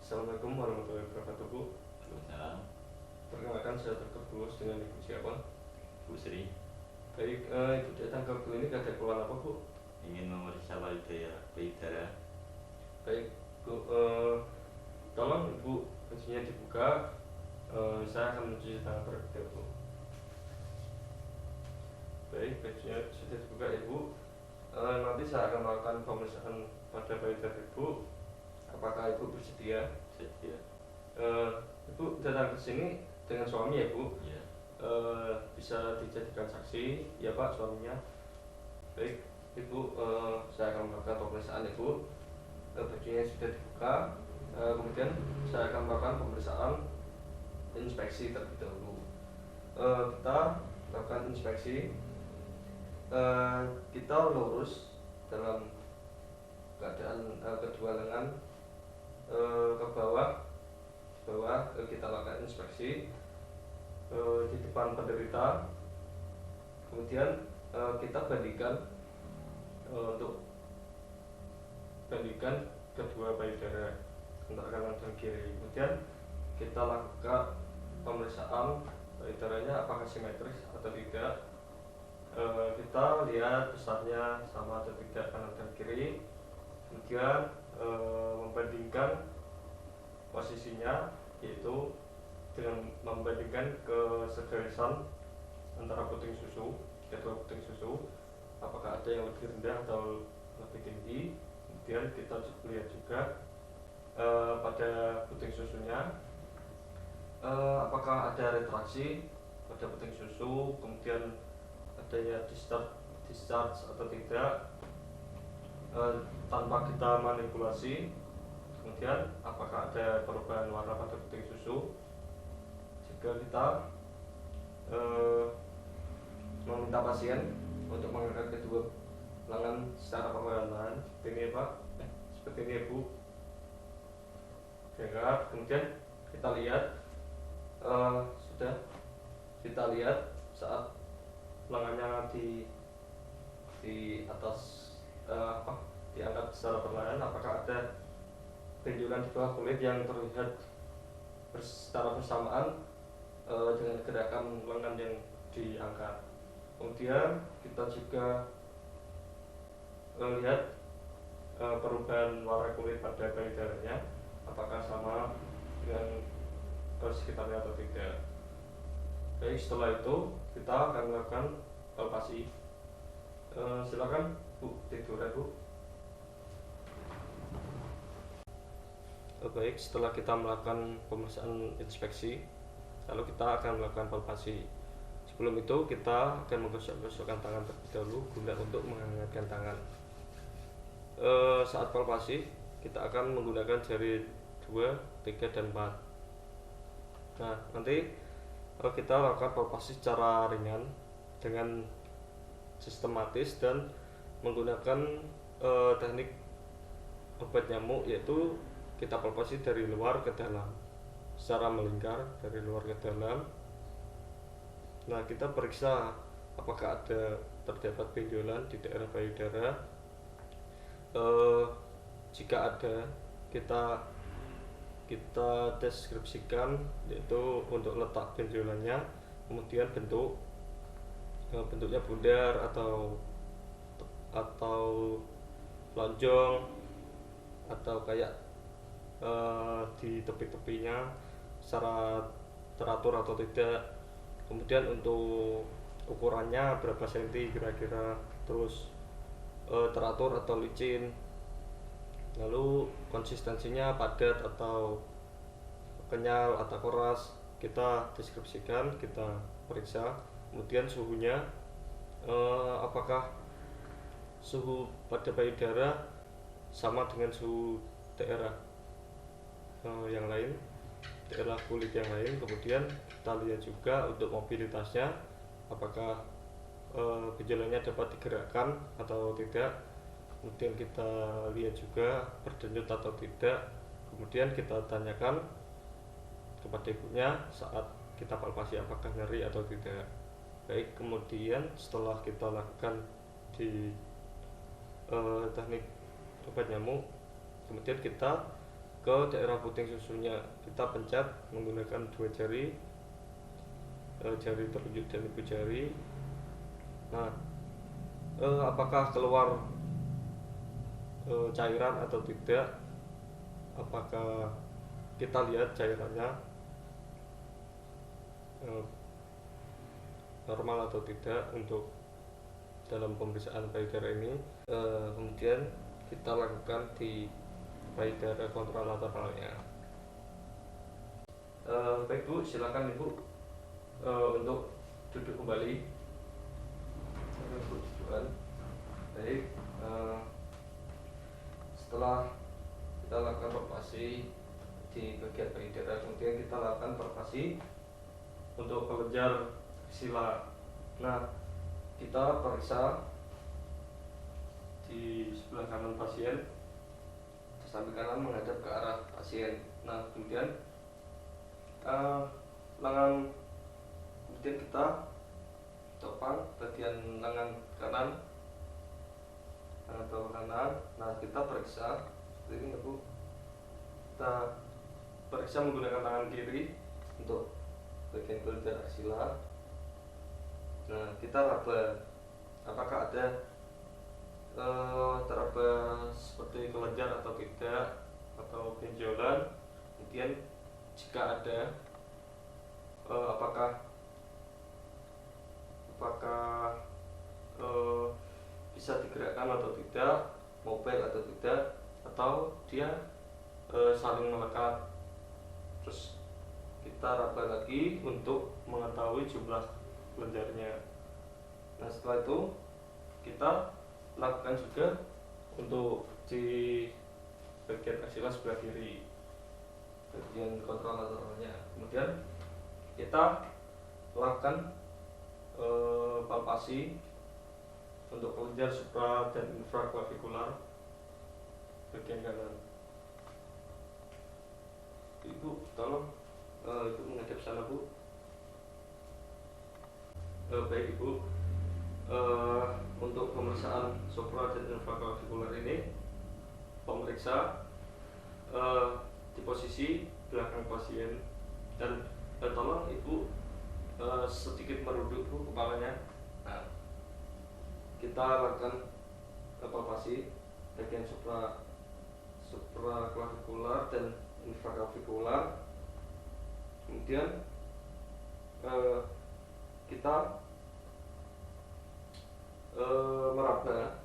Assalamualaikum warahmatullahi wabarakatuh, Bu. Waalaikumsalam. Perkenalkan, saya Dr. Bulus dengan Ibu siapa? Bu Sri Baik, Ibu datang ke klinik ada keluhan apa, Bu? ingin memeriksa payudara. Baik, Bu, tolong Ibu bajunya dibuka. Saya akan mencuci tangan terlebih dahulu. Baik, bajunya sudah dibuka, Ibu. Nanti saya akan melakukan pemeriksaan pada payudara Ibu. Apakah Ibu bersedia? Sedia. Ibu datang ke sini dengan suami ya, Bu? Ya. Bisa dijadikan saksi, ya Pak, suaminya. Baik, Ibu, saya akan melakukan pemeriksaan Ibu. Bajunya sudah dibuka. Kemudian saya akan melakukan pemeriksaan inspeksi terlebih dahulu. Kita lakukan inspeksi. Kita lurus dalam keadaan kedua lengan ke bawah. Kita lakukan inspeksi di depan penderita. Kemudian kita bandingkan untuk bandingkan kedua payudara antara kanan dan kiri. Kemudian kita lakukan pemeriksaan payudaranya apakah simetris atau tidak. Kita lihat besarnya sama atau tidak kanan dan kiri. Kemudian membandingkan posisinya, yaitu dengan membandingkan kesegarisan antara puting susu, kedua puting susu, apakah ada yang lebih rendah atau lebih tinggi. Kemudian kita lihat juga pada puting susunya, apakah ada retraksi pada puting susu, kemudian adanya discharge atau tidak, tanpa kita manipulasi. Kemudian apakah ada perubahan warna pada puting susu. Jika kita meminta pasien untuk mengangkat kedua lengan secara perlahan-lahan, seperti ini Pak, seperti ini Bu, diangkat. Kemudian kita lihat, sudah kita lihat saat lengannya di atas, diangkat secara perlahan, apakah ada benjolan di bawah kulit yang terlihat secara bersamaan dengan gerakan lengan yang diangkat. Kemudian kita juga lihat perubahan warna kulit pada payudaranya, apakah sama dengan sekitarnya atau tidak. Baik, setelah itu kita akan melakukan palpasi. Silakan Bu, tidur ya Bu. Baik, setelah kita melakukan pemeriksaan inspeksi, lalu kita akan melakukan palpasi. Sebelum itu kita akan menggosok-gosokkan tangan terlebih dahulu guna untuk menghangatkan tangan. Saat palpasi kita akan menggunakan jari 2, 3, dan 4. Nah, nanti kita lakukan palpasi secara ringan dengan sistematis dan menggunakan teknik obat nyamuk, yaitu kita palpasi dari luar ke dalam secara melingkar dari luar ke dalam. Nah, kita periksa apakah terdapat benjolan di daerah payudara. Jika ada, kita deskripsikan, yaitu untuk letak benjolannya, kemudian bentuknya bundar atau lonjong, atau kayak di tepi-tepinya secara teratur atau tidak. Kemudian untuk ukurannya berapa senti kira-kira, terus teratur atau licin, lalu konsistensinya padat atau kenyal atau keras, kita deskripsikan, kita periksa. Kemudian suhunya, apakah suhu pada payudara sama dengan suhu daerah yang lain, daerah kulit yang lain. Kemudian kita lihat juga untuk mobilitasnya, apakah benjolannya dapat digerakkan atau tidak. Kemudian kita lihat juga berdenyut atau tidak. Kemudian kita tanyakan kepada ibunya saat kita palpasi apakah nyeri atau tidak. Baik, kemudian setelah kita lakukan di teknik obat nyamuk, kemudian kita ke daerah puting susunya. Kita pencet menggunakan dua jari, jari telunjuk dan ibu jari. Nah, apakah keluar cairan atau tidak? Apakah kita lihat cairannya normal atau tidak untuk dalam pemeriksaan payudara ini. Kemudian kita lakukan di payudara kontralateralnya. Baik Bu, silakan Ibu untuk duduk kembali. Baik, setelah kita lakukan palpasi di bagian payudara, kemudian kita lakukan palpasi untuk kelenjar sila. Nah, kita periksa di sebelah kanan pasien, samping kanan menghadap ke arah pasien. Nah, kemudian lengan, kemudian kita topang bagian lengan kanan atau kanan. Nah, kita periksa seperti ini ya Bu. Kita periksa menggunakan tangan kiri untuk bagian kelenjar aksila. Nah, kita raba apakah ada teraba seperti kelenjar atau tidak, atau benjolan. Kemudian jika ada, apakah bisa digerakkan atau tidak, mobile atau tidak, atau dia saling melekat. Terus kita raba lagi untuk mengetahui jumlah kelenjarnya. Nah, setelah itu kita lakukan juga untuk di bagian aksila sebelah kiri, bagian kontralateralnya. Kemudian kita lakukan palpasi untuk kelenjar supra dan infraklavikular bagian kanan. Ibu, tolong Ibu menghadap sana Bu. Baik Ibu, untuk pemeriksaan supra dan infraklavikular ini, pemeriksa di posisi belakang pasien, dan tolong Ibu sedikit merunduk Bu kepalanya. Nah, kita lakukan palpasi bagian supraklavikular dan infraklavikular. Kemudian kita meraba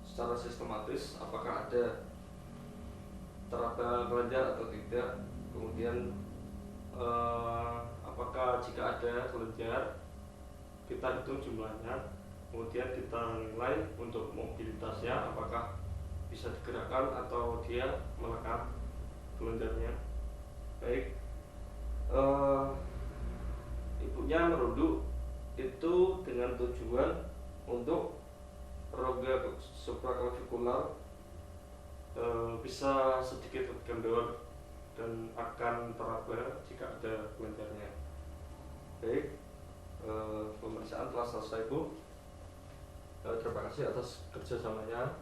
secara sistematis apakah ada teraba kelenjar atau tidak. Kemudian apakah jika ada kelenjar, kita hitung jumlahnya. Kemudian kita nilai untuk mobilitasnya, apakah bisa digerakkan atau dia melekat kelenjarnya. Baik, ibunya merunduk itu dengan tujuan untuk rongga supraklavikular bisa sedikit tergendor dan akan teraba jika ada kelenjarnya. Baik, pemeriksaan telah selesai Bu. Terima kasih atas kerjasamanya.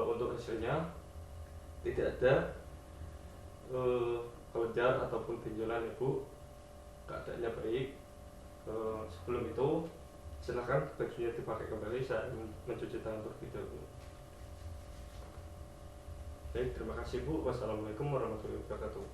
Untuk hasilnya tidak ada kelenjar ataupun benjolan Ibu, keadaannya baik. Sebelum itu silakan bajunya dipakai kembali, saya mencuci tangan terlebih dahulu. Baik, terima kasih Bu. Wassalamualaikum warahmatullahi wabarakatuh.